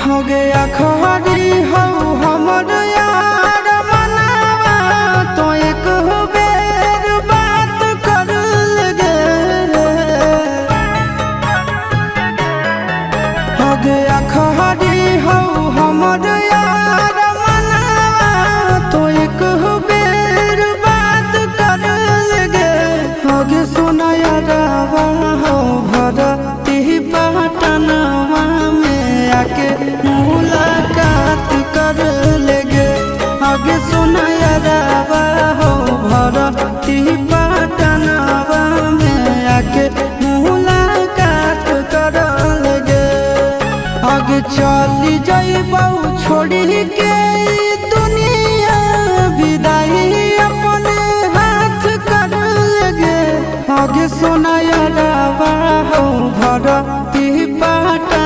हो गया खरी हो हमर यार मनावा तो एक बेर बात कर लगे हो गया खरी हो हमर यार मनावा तो एक बेर बात कर लगे हो गे सोना यारावा हो भरती पटनवा में आके मुलाकात कर लेगे आगे सुना यारावा हो भरती पटनवा में आके मुलाकात कर लेगे आगे चली जाइबौ छोड़ी के दुनिया विदाई अपने हाथ कर लेगे आगे सोना यारावा हो भरती पटन